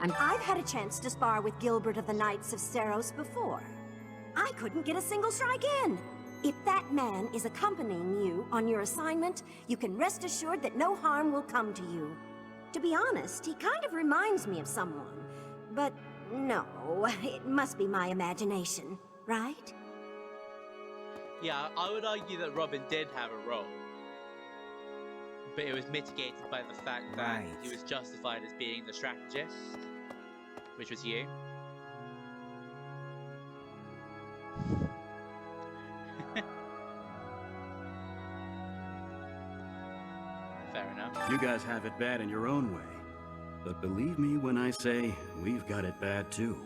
And I've had a chance to spar with Gilbert of the Knights of Seros before. I couldn't get a single strike in. If that man is accompanying you on your assignment, you can rest assured that no harm will come to you. To be honest, he kind of reminds me of someone. But no, it must be my imagination, right? Yeah, I would argue that Robin did have a role. But it was mitigated by the fact that he was justified as being the strategist, which was you. Fair enough. You guys have it bad in your own way. But believe me when I say, we've got it bad too.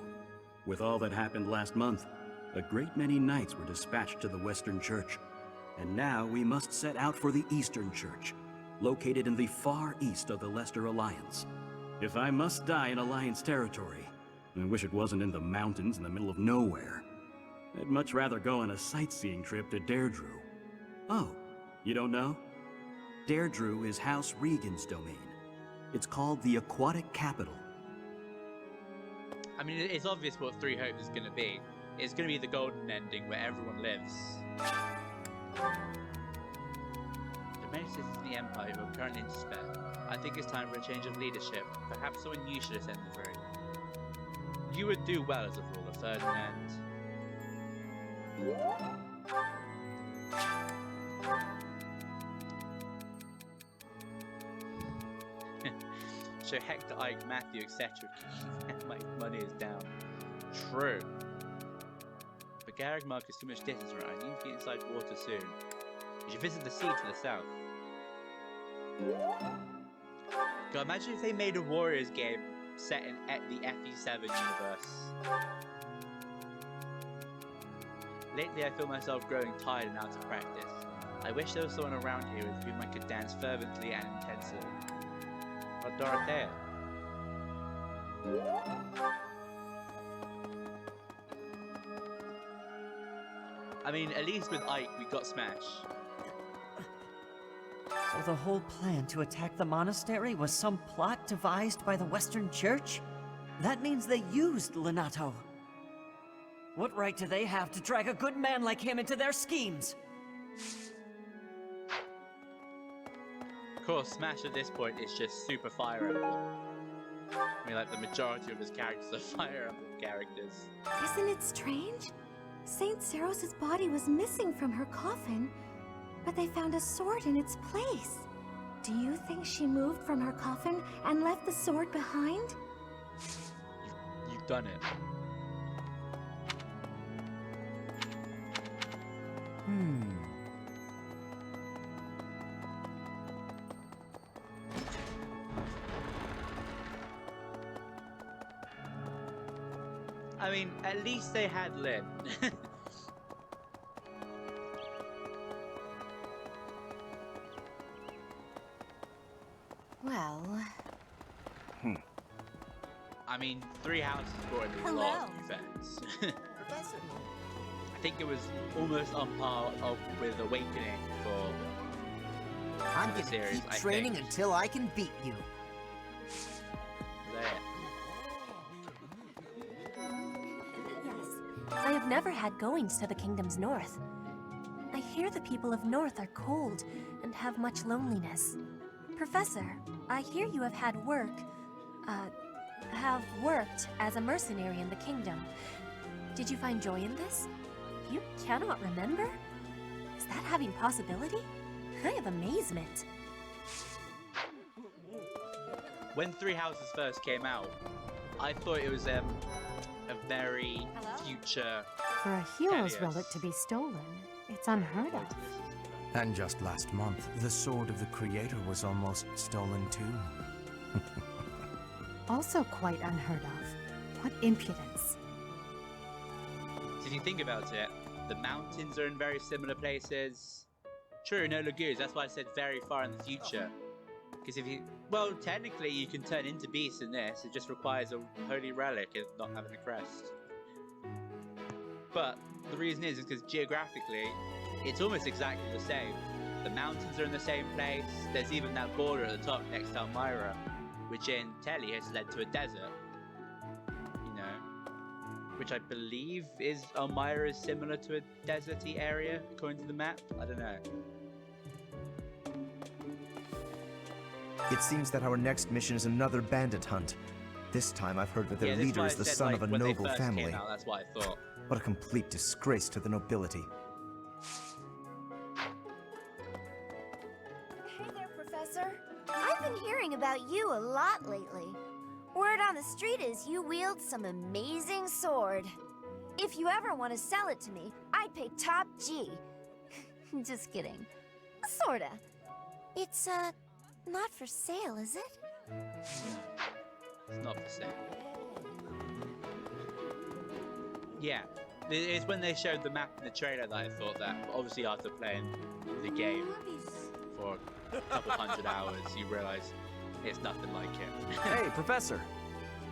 With all that happened last month, a great many knights were dispatched to the Western Church. And now we must set out for the Eastern Church, located in the far east of the Leicester Alliance. If I must die in Alliance territory, I wish it wasn't in the mountains in the middle of nowhere. I'd much rather go on a sightseeing trip to Deirdre. Oh, you don't know? Deirdre is House Regan's domain. It's called the Aquatic Capital. I mean, it's obvious what Three Hopes is going to be. It's going to be the golden ending where everyone lives. The many citizens in the Empire who are currently in despair. I think it's time for a change of leadership. Perhaps someone new should ascend the throne. You would do well as a ruler, Ferdinand. So Hector, Ike, Matthew, etc. My money is down. True. But Garrick Mark is too much distance around. I need to get inside water soon. You should visit the sea to the south. God, imagine if they made a Warriors game set in the FE7 universe. Lately I feel myself growing tired and out of practice. I wish there was someone around here with whom I could dance fervently and intensely. But Dorothea. I mean, at least with Ike, we got Smash. So the whole plan to attack the monastery was some plot devised by the Western Church? That means they used Lenato. What right do they have to drag a good man like him into their schemes? Of course, Smash at this point is just super Fire Emblem. I mean, like, the majority of his characters are Fire Emblem characters. Isn't it strange? Saint Seros' body was missing from her coffin, but they found a sword in its place. Do you think she moved from her coffin and left the sword behind? You've done it. I mean, at least they had Lynn. Well... I mean, Three Houses brought in a lot of new fans. Professor. I think it was almost on par with Awakening for I'm the gonna series, keep training until I can beat you. Yes, I have never had goings to the kingdom's north. I hear the people of North are cold and have much loneliness. Professor, I hear you have worked as a mercenary in the kingdom. Did you find joy in this? You cannot remember? Is that having possibility? I have amazement. When Three Houses first came out, I thought it was a very future. For a hero's Helios. relic to be stolen, it's unheard of. And just last month, the sword of the Creator was almost stolen too. Also quite unheard of. What impudence. If you think about it, the mountains are in very similar places. True, no lagoons, that's why I said very far in the future. Because if you... Well, technically you can turn into beasts in this, it just requires a holy relic and not having a crest. But the reason is because geographically, it's almost exactly the same. The mountains are in the same place, there's even that border at the top next to Elmira, which in Telly has led to a desert. which I believe is Elmira is similar to a deserty area according to the map. I don't know. It seems that our next mission is another bandit hunt. This time I've heard that their Yeah, that's leader why is I the said, son like, of a when they noble first family. came out, that's what I thought. What a complete disgrace to the nobility. Hey there, Professor. I've been hearing about you a lot lately. Word on the street is you wield some amazing sword. If you ever want to sell it to me, I'd pay top G. Just kidding. Sorta. It's, not for sale, is it? It's not for sale. Yeah, it's when they showed the map in the trailer that I thought that. But obviously, after playing the game for a couple hundred hours, you realize it's nothing like it. Hey, Professor.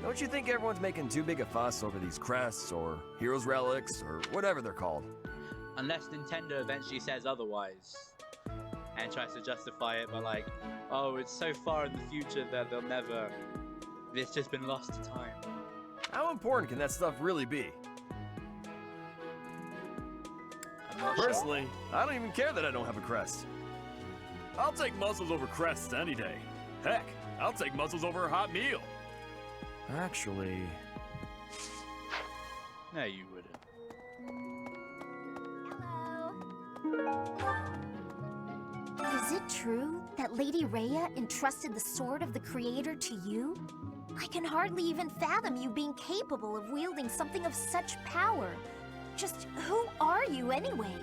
Don't you think everyone's making too big a fuss over these crests or heroes relics or whatever they're called? Unless Nintendo eventually says otherwise and tries to justify it by like, oh, it's so far in the future that they'll never. It's just been lost to time. How important can that stuff really be? I'm not sure. Personally, I don't even care that I don't have a crest. I'll take muscles over crests any day. Heck, I'll take muscles over a hot meal. Actually... No, you wouldn't. Is it true that Lady Rhea entrusted the sword of the Creator to you? I can hardly even fathom you being capable of wielding something of such power. Just who are you anyway?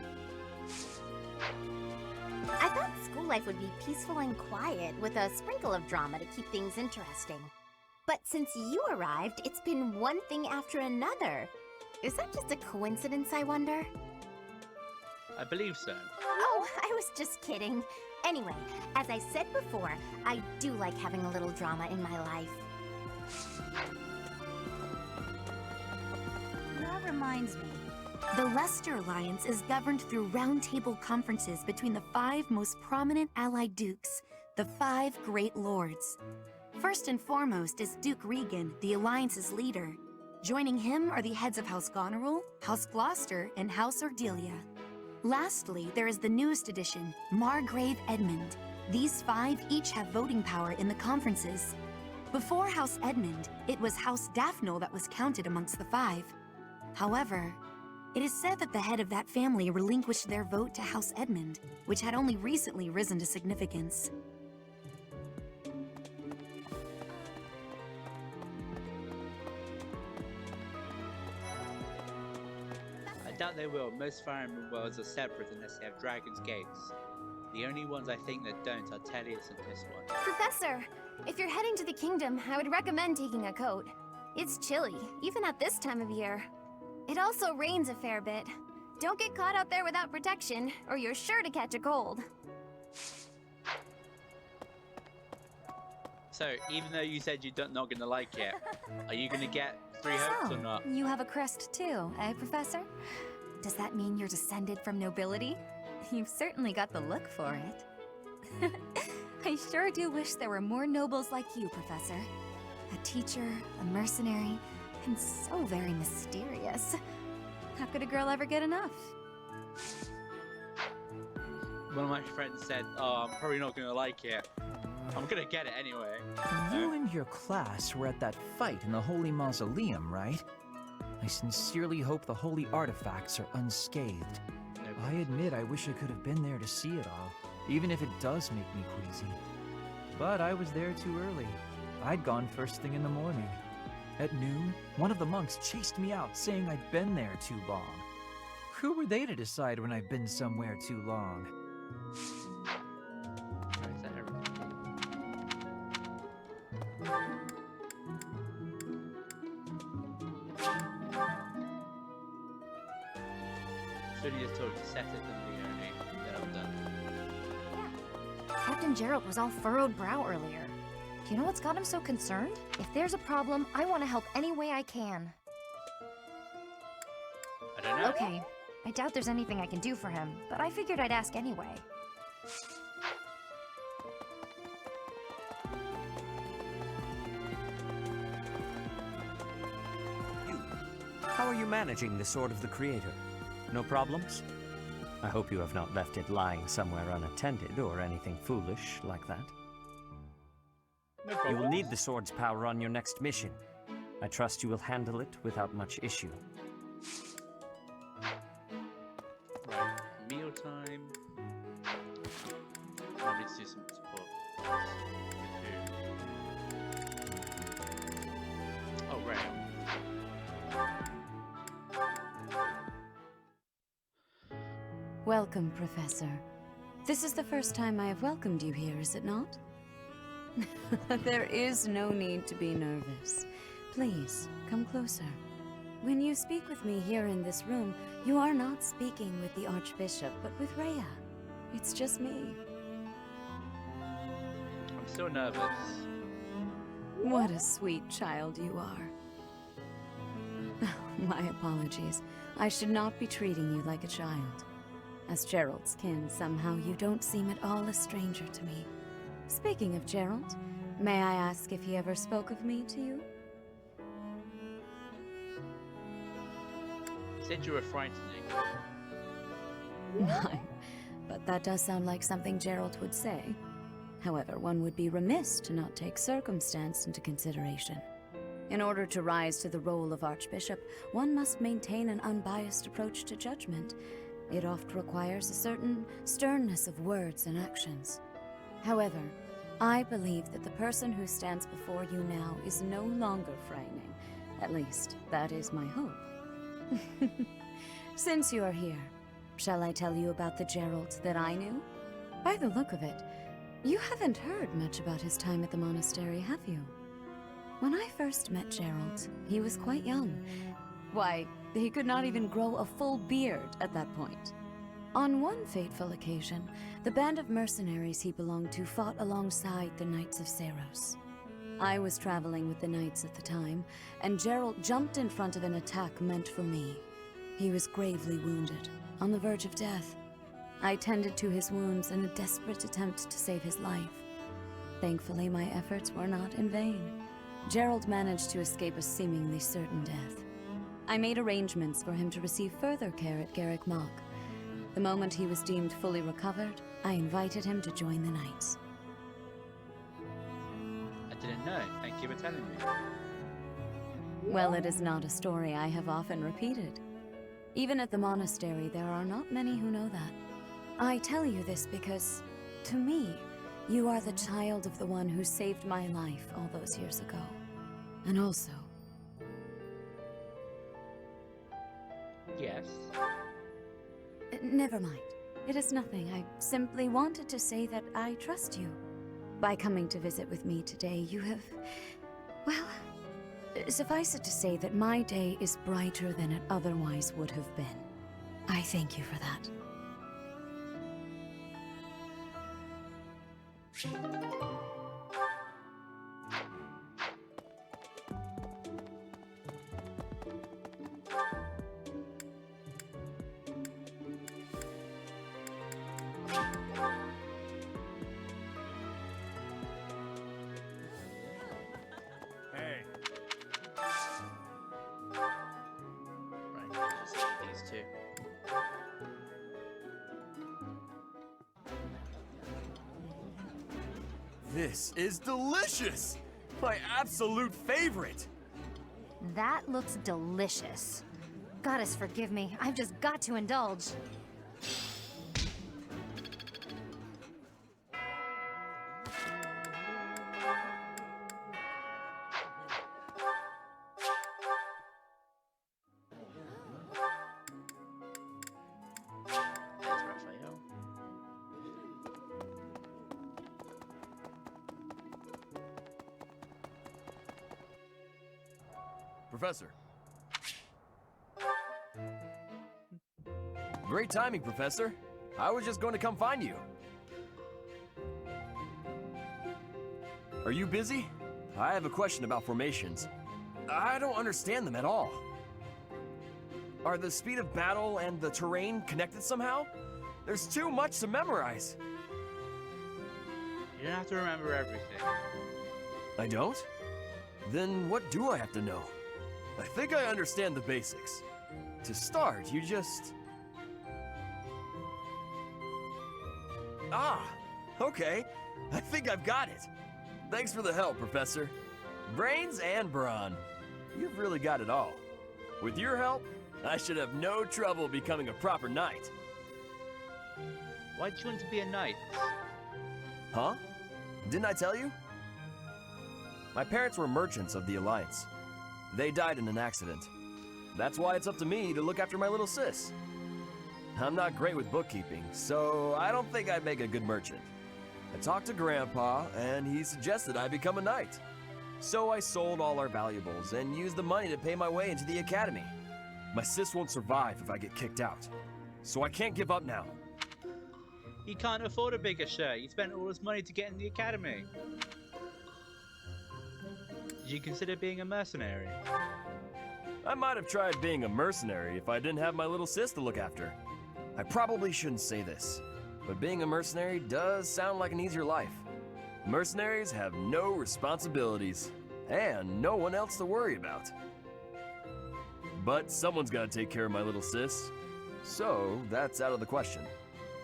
I thought school life would be peaceful and quiet with a sprinkle of drama to keep things interesting. But since you arrived, it's been one thing after another. Is that just a coincidence, I wonder? I believe so. Oh, I was just kidding. Anyway, as I said before, I do like having a little drama in my life. That reminds me. The Leicester Alliance is governed through roundtable conferences between the 5 most prominent allied dukes, the 5 great lords. First and foremost is Duke Regan, the Alliance's leader. Joining him are the heads of House Goneril, House Gloucester, and House Ordelia. Lastly, there is the newest addition, Margrave Edmund. These 5 each have voting power in the conferences. Before House Edmund, it was House Daphne that was counted amongst the 5. However, it is said that the head of that family relinquished their vote to House Edmund, which had only recently risen to significance. I doubt they will. Most Fire Emblem worlds are separate unless they have Dragon's Gates. The only ones I think that don't are Tellius and this one. Professor, if you're heading to the kingdom, I would recommend taking a coat. It's chilly, even at this time of year. It also rains a fair bit. Don't get caught out there without protection, or you're sure to catch a cold. So, even though you said you're not gonna like it, are you gonna get 3 hopes or not? You have a crest too, eh, Professor? Does that mean you're descended from nobility? You've certainly got the look for it. I sure do wish there were more nobles like you, Professor. A teacher, a mercenary, and so very mysterious. How could a girl ever get enough? One of my friends said, oh, I'm probably not gonna like it. I'm gonna get it anyway. You and your class were at that fight in the Holy Mausoleum, right? I sincerely hope the holy artifacts are unscathed. I admit I wish I could have been there to see it all, even if it does make me queasy. But I was there too early. I'd gone first thing in the morning. At noon, one of the monks chased me out, saying I'd been there too long. Who were they to decide when I've been somewhere too long? Right, is that everything? Should he have told to set it than Leone? Then I'm done. Captain Gerald was all furrowed brow earlier. Do you know what's got him so concerned? If there's a problem, I want to help any way I can. I don't know. Okay, I doubt there's anything I can do for him, but I figured I'd ask anyway. How are you managing the Sword of the Creator? No problems? I hope you have not left it lying somewhere unattended or anything foolish like that. No You problem. will need the sword's power on your next mission. I trust you will handle it without much issue. Right, mealtime. I need to do some support. Oh, right. Welcome, Professor. This is the first time I have welcomed you here, is it not? There is no need to be nervous. Please, come closer. When you speak with me here in this room, you are not speaking with the Archbishop, but with Rhea. It's just me. I'm so nervous. What a sweet child you are. My apologies. I should not be treating you like a child. As Gerald's kin, somehow you don't seem at all a stranger to me. Speaking of Gerald, may I ask if he ever spoke of me to you? You said you were frightening. My, but that does sound like something Gerald would say. However, one would be remiss to not take circumstance into consideration. In order to rise to the role of Archbishop, one must maintain an unbiased approach to judgment. It oft requires a certain sternness of words and actions. However, I believe that the person who stands before you now is no longer frightening. At least, that is my hope. Since you are here, shall I tell you about the Gerald that I knew? By the look of it, you haven't heard much about his time at the monastery, have you? When I first met Gerald, he was quite young. Why, he could not even grow a full beard at that point. On one fateful occasion, the band of mercenaries he belonged to fought alongside the Knights of Seros. I was traveling with the Knights at the time, and Gerald jumped in front of an attack meant for me. He was gravely wounded, on the verge of death. I tended to his wounds in a desperate attempt to save his life. Thankfully, my efforts were not in vain. Gerald managed to escape a seemingly certain death. I made arrangements for him to receive further care at Garrick Mach. The moment he was deemed fully recovered, I invited him to join the Knights. I didn't know. Thank you for telling me. Well, it is not a story I have often repeated. Even at the monastery, there are not many who know that. I tell you this because, to me, you are the child of the one who saved my life all those years ago. And also... Yes. Never mind. It is nothing. I simply wanted to say that I trust you. By coming to visit with me today, you have... well... suffice it to say that my day is brighter than it otherwise would have been. I thank you for that. Hey. Right, just eat these two. This is delicious! My absolute favorite! That looks delicious. Goddess forgive me, I've just got to indulge. Thanks, Raphael. Professor. Great timing, Professor. I was just going to come find you. Are you busy? I have a question about formations. I don't understand them at all. Are the speed of battle and the terrain connected somehow? There's too much to memorize. You don't have to remember everything. I don't? Then what do I have to know? I think I understand the basics. To start, you just... Ah, okay. I think I've got it. Thanks for the help, Professor. Brains and brawn. You've really got it all. With your help, I should have no trouble becoming a proper knight. Why'd you want to be a knight? Huh? Didn't I tell you? My parents were merchants of the Alliance. They died in an accident. That's why it's up to me to look after my little sis. I'm not great with bookkeeping, so I don't think I'd make a good merchant. I talked to Grandpa, and he suggested I become a knight. So I sold all our valuables and used the money to pay my way into the academy. My sis won't survive if I get kicked out, so I can't give up now. He can't afford a bigger shirt. He spent all his money to get in the academy. Did you consider being a mercenary? I might have tried being a mercenary if I didn't have my little sis to look after. I probably shouldn't say this, but being a mercenary does sound like an easier life. Mercenaries have no responsibilities, and no one else to worry about. But someone's gotta take care of my little sis, so that's out of the question.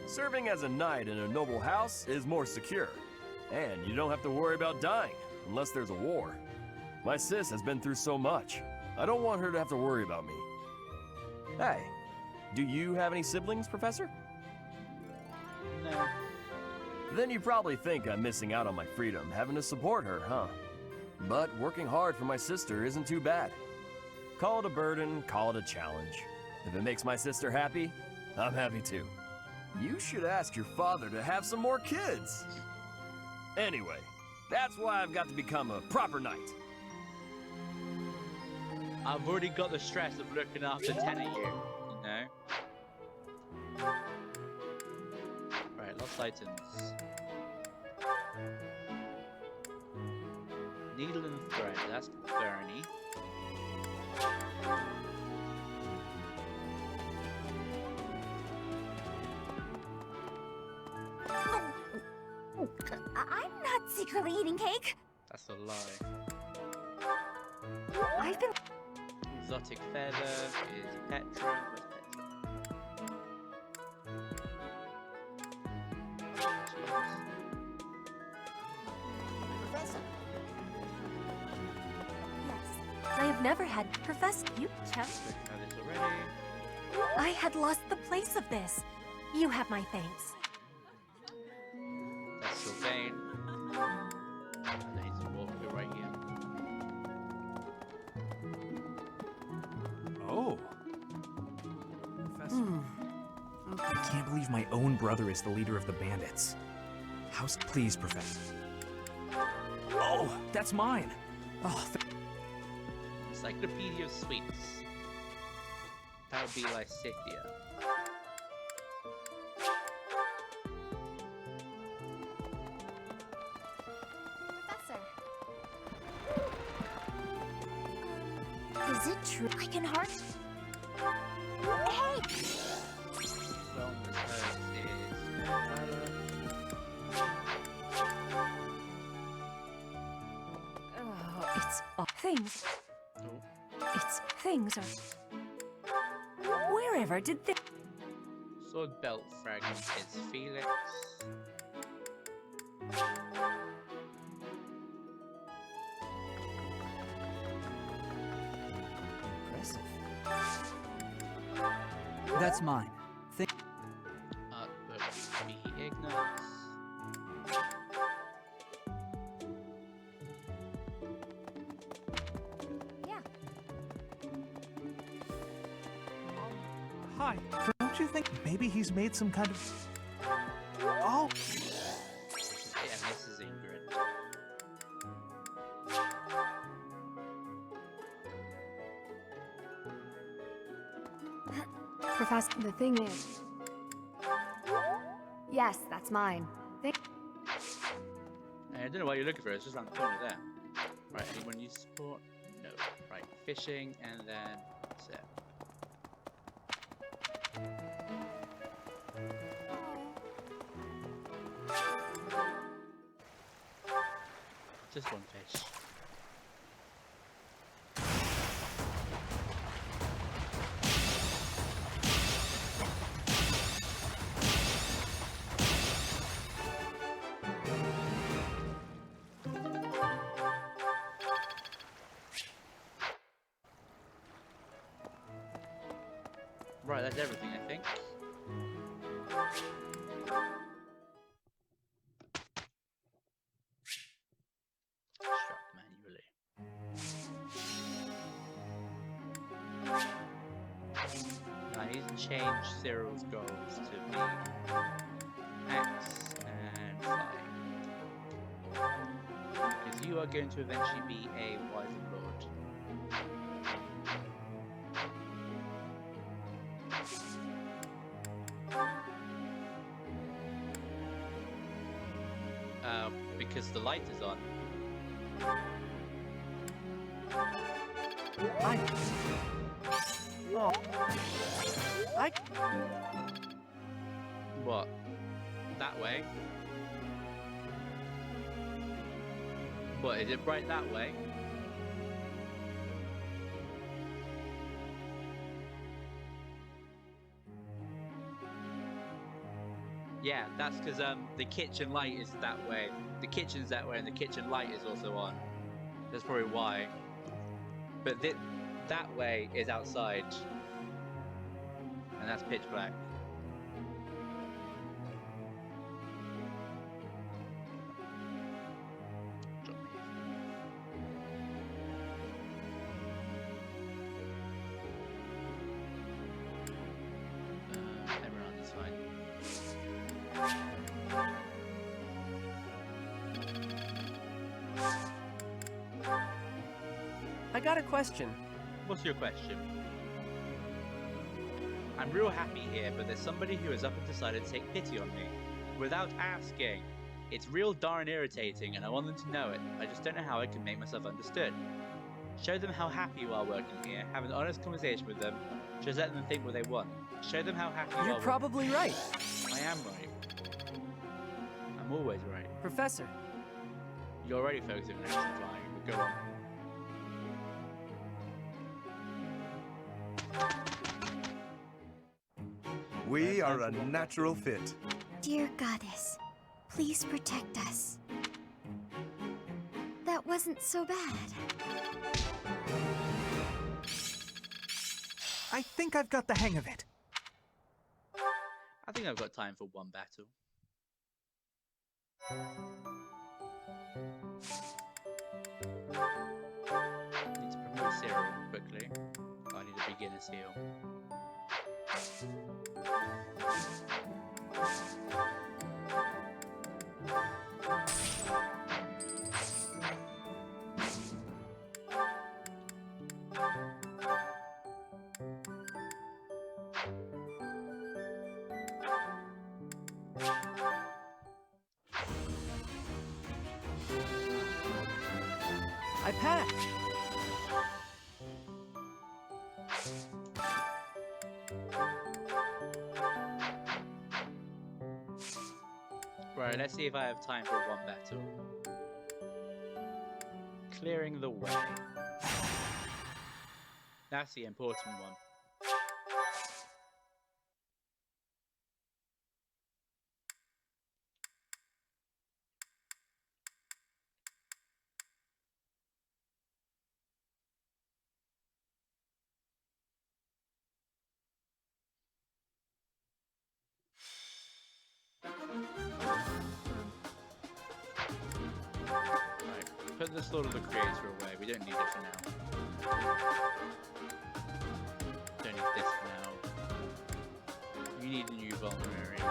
Serving as a knight in a noble house is more secure, and you don't have to worry about dying unless there's a war. My sis has been through so much. I don't want her to have to worry about me. Hey, do you have any siblings, Professor? No. Then you probably think I'm missing out on my freedom, having to support her, huh? But working hard for my sister isn't too bad. Call it a burden, call it a challenge. If it makes my sister happy, I'm happy too. You should ask your father to have some more kids. Anyway, that's why I've got to become a proper knight. I've already got the stress of looking after 10 of you, you know? Right, lost items. Needle and thread, that's Bernie. I'm not secretly eating cake. That's a lie. I've been... Exotic feather is Petra. Where's Petra? Professor. Yes. I have never had Professor. You tell. Know this already. I had lost the place of this. You have my thanks. That's Sylvain. And he's a walker right here. Oh. Professor. I can't believe my own brother is the leader of the bandits. Please, Professor. Oh, that's mine. Oh, Encyclopedia of Sweets. That would be Lysithia. Professor. Is it true? I can hardly... Hey! Wellness herbs is Oh, it's things. Oh. It's things are... Wherever did this... Sword belt fragment is Felix. Impressive. that's mine. But be Ignis. Yeah. Hi. Don't you think maybe he's made some kind of... Oh! Yeah, this is Ingrid. Professor, the thing is... Yes, that's mine. I don't know why you're looking for it, it's just around the corner there. Right, anyone use sport? No. Right, fishing, and then that's it. Just one fish. Right, that's everything, I think. Construct manually. I need to change Cyril's goals to be X and flying. Because you are going to eventually be a wiser lord. Because the light is on. What? That way? What, is it bright that way? Yeah, that's because the kitchen light is that way. The kitchen's that way and the kitchen light is also on. That's probably why. But that way is outside. And that's pitch black. Everyone is fine. I got a question. What's your question? I'm real happy here, but there's somebody who has up and decided to take pity on me. Without asking. It's real darn irritating, and I want them to know it. I just don't know how I can make myself understood. Show them how happy you are working here. Have an honest conversation with them. Just let them think what they want. Show them how happy you are. You're probably right. I am right. I'm always right. Professor. You're already focusing on extra flying, but go on. We are a natural fit. Dear Goddess, please protect us. That wasn't so bad. I think I've got the hang of it. I think I've got time for one battle. Need to promote Cyril quickly. I need a beginner's heal. I passed. Right, let's see if I have time for one battle. Clearing the way. That's the important one. Right, put the Sword of the Creator away. We don't need it for now. Don't need this for now. You need a new vulnerary.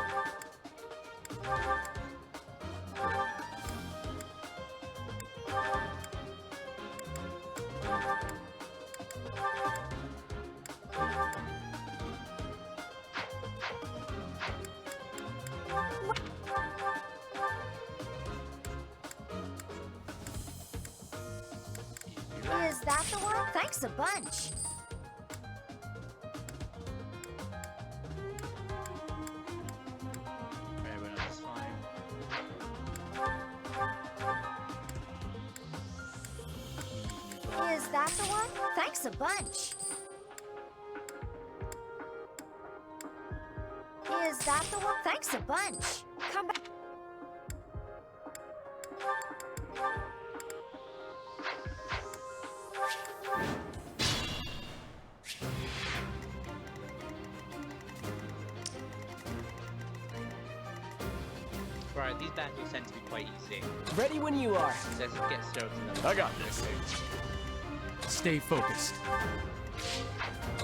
Is that the one? Thanks a bunch. Everyone else is fine. Is that the one? Thanks a bunch. Is that the one? Thanks a bunch. Come back. these battles tend to be quite easy. Ready when you are. So let's get straight to them. I got this. Stay focused.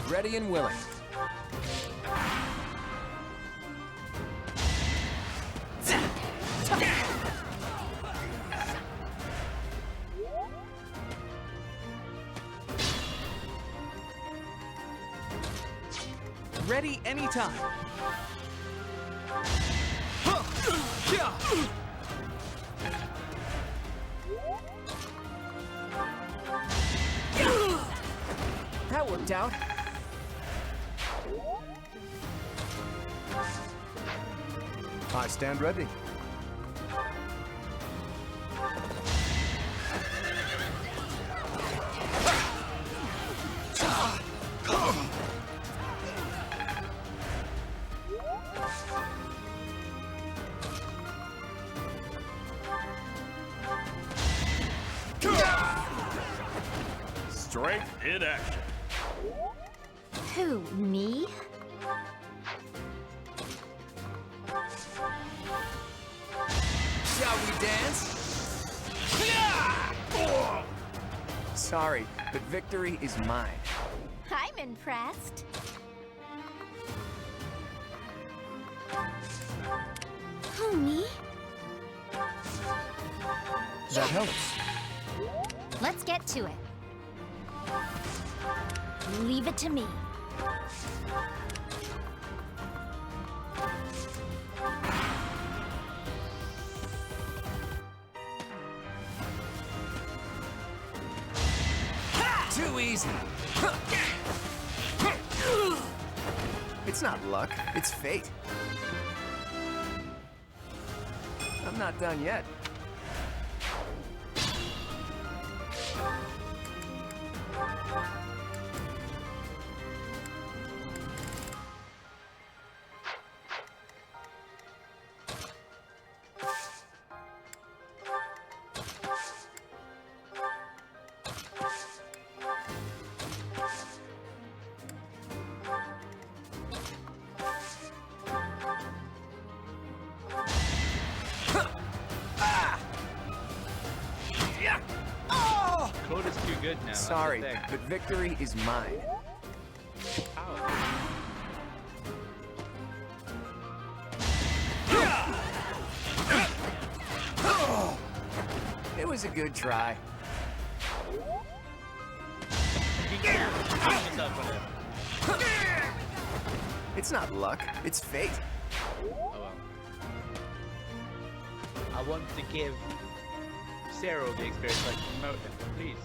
Ready and willing. Ready anytime. That worked out. I stand ready. Strength in action. Who, me? Shall we dance? Sorry, but victory is mine. I'm impressed. Who, me? That helps. Let's get to it. Leave it to me. Too easy. It's not luck, it's fate. I'm not done yet. Claude is too good now. that's the Sorry, thing. but victory is mine. Ow. It was a good try. It's not luck, it's fate. Oh well. I want to give Cyril the experience so I can promote him, please.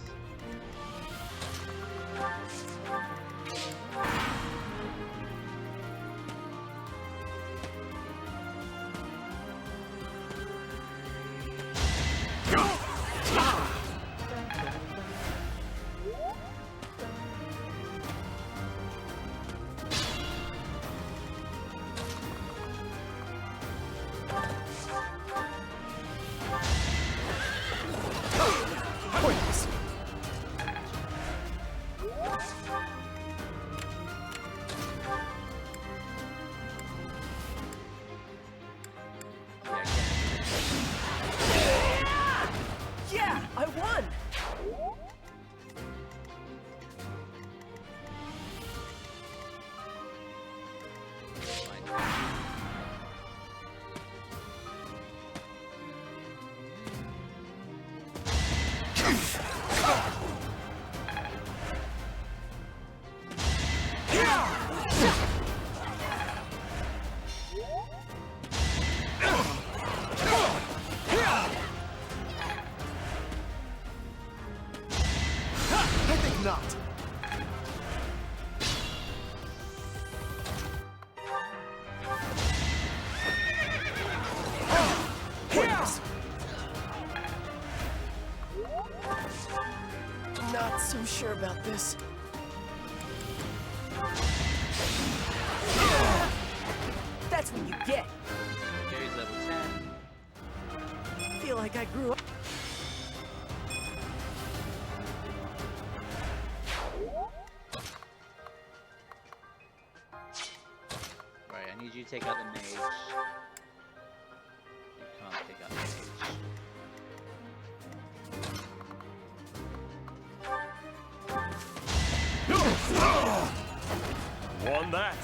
Pointless. Yeah, I won! I think not. Pointless. Not so sure about this. That's what you get. Gary's level 10. Feel like I grew up. Right, I need you to take out the mage. You can't pick up the page. Won that.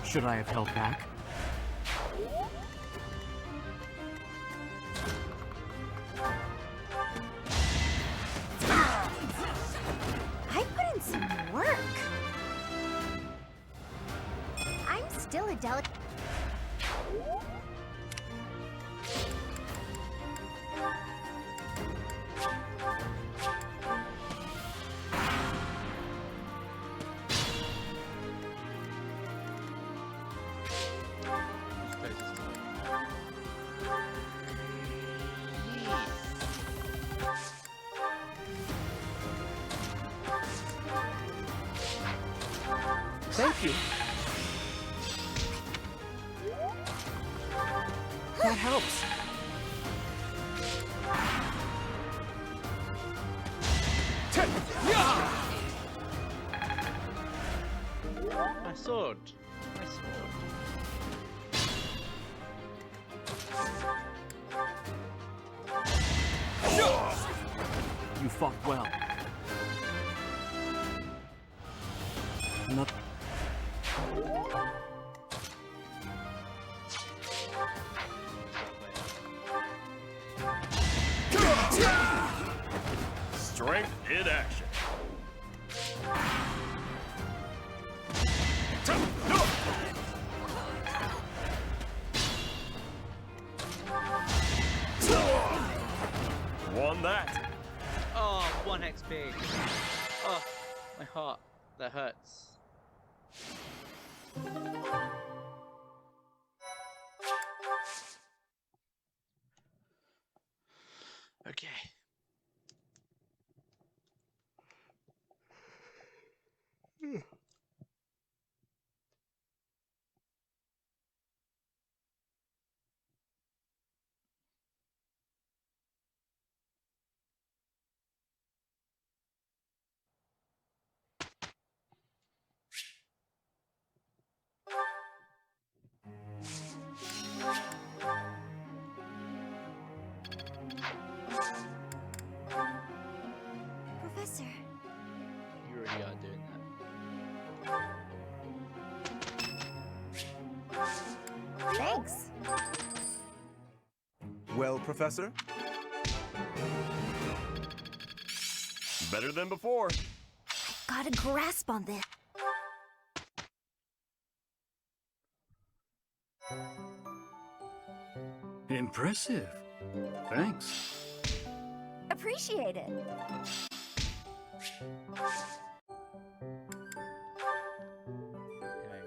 Should I have held back? I put in some work. I'm still a delicate. Thank you. That helps. My sword. My sword. You fought well. Not Strength in action. Won that. Oh, 1 XP. Oh, my heart. That hurts. Okay. Professor. You already are doing that. Thanks. Well, Professor? Better than before. Got a grasp on this. Impressive. Thanks. Appreciate it. Okay,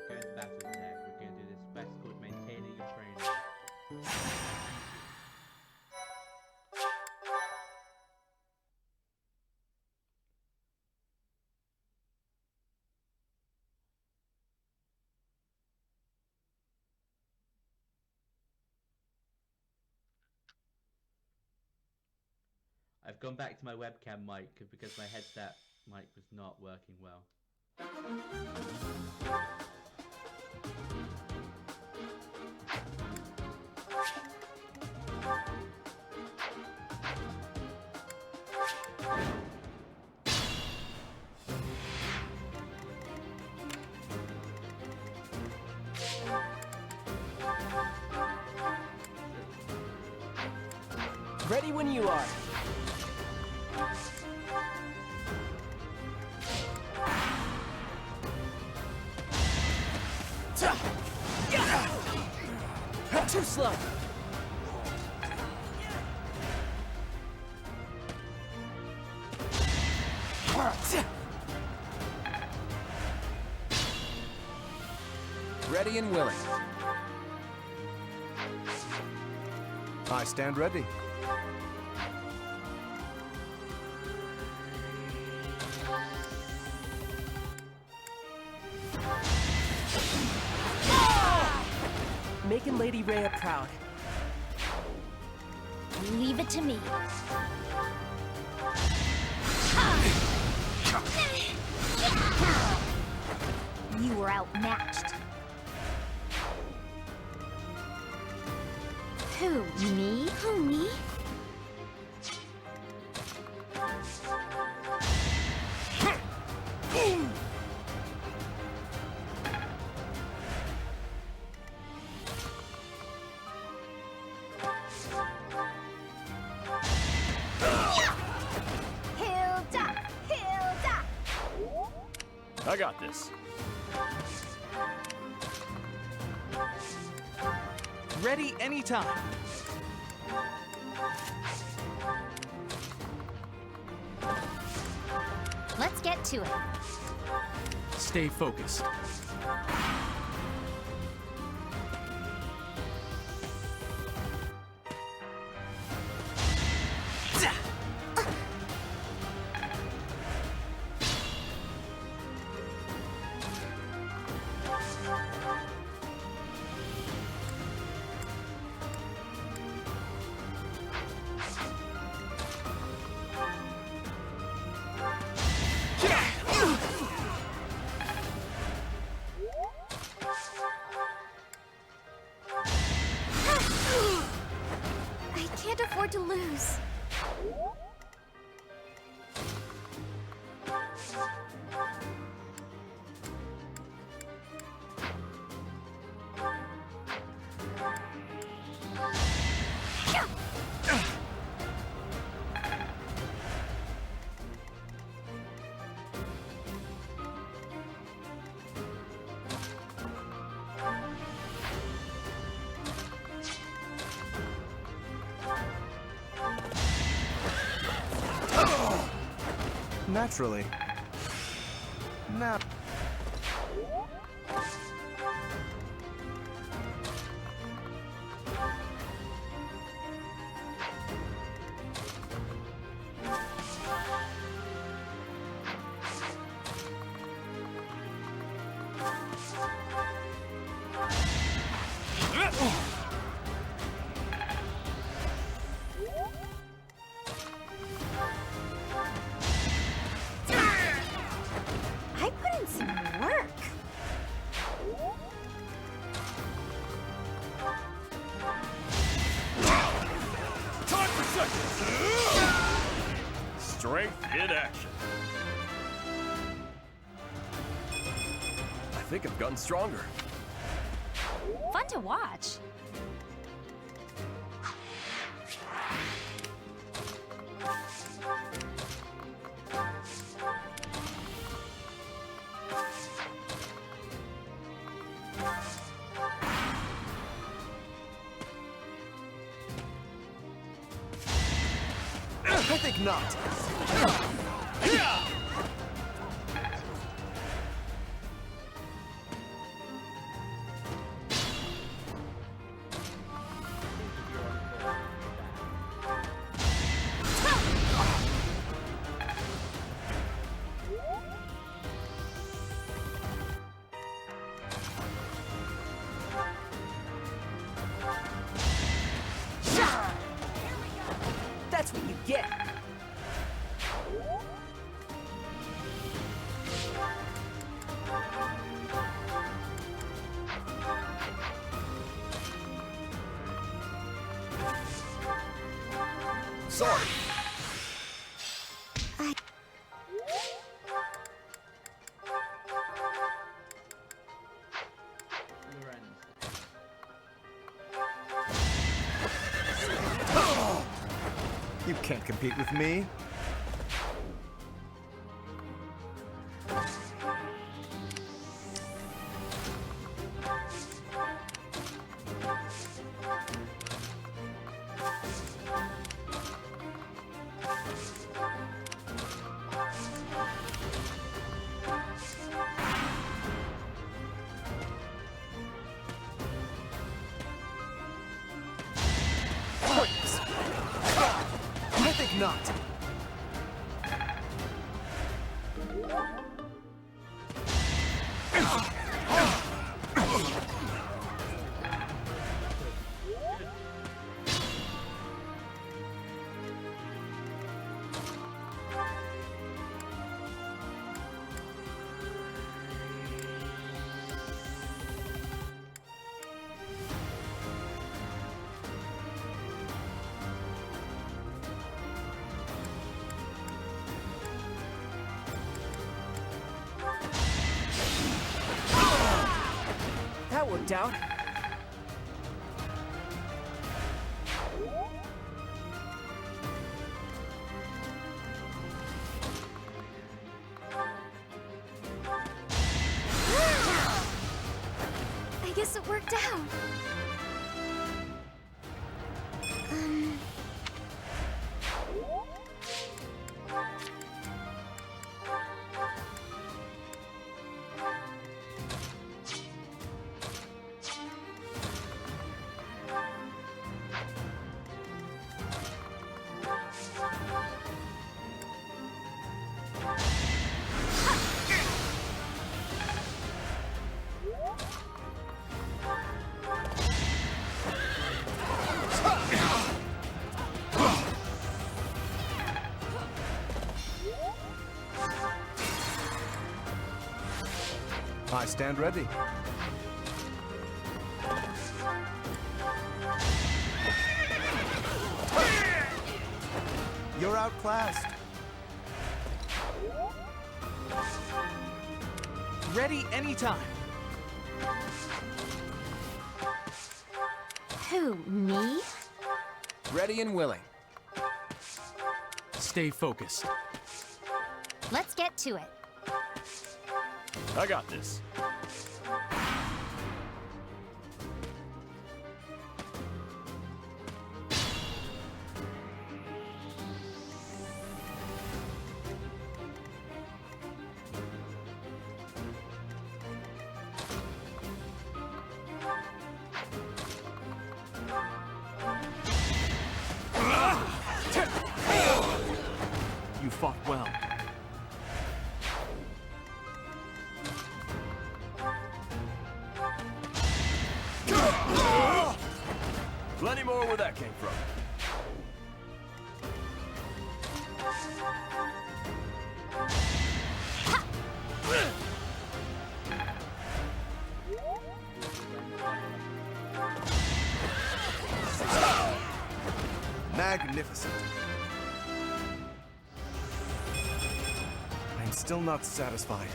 go to battle today. We're going to do this quest called Maintaining a Trainer. I've gone back to my webcam mic because my headset mic was not working well. Ready when you are. Too slow. Ready and willing. I stand ready. Making Lady Rhea proud. Leave it to me. You were outmatched. Who, me? Who, me? Hilda! Hilda! I got this. Ready anytime. Let's get to it. Stay focused. I can't afford to lose. Naturally. Now. I put in some work. Time for seconds! Strength in action. I think I've gotten stronger. Fun to watch. I think not. That's what you get. Sorry. You can't compete with me. Points. I think not. worked out? I guess it worked out. I stand ready. You're outclassed. Ready anytime. Who, me? Ready and willing. Stay focused. Let's get to it. I got this. You fought well. Plenty more where that came from. Magnificent. I'm still not satisfied.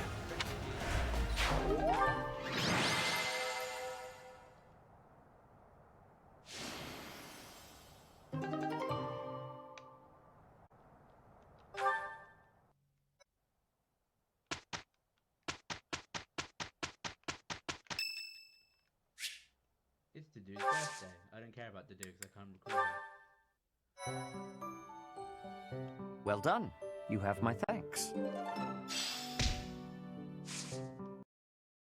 It's the dude's birthday. I don't care about the dude because I can't record him. Well done. You have my thanks.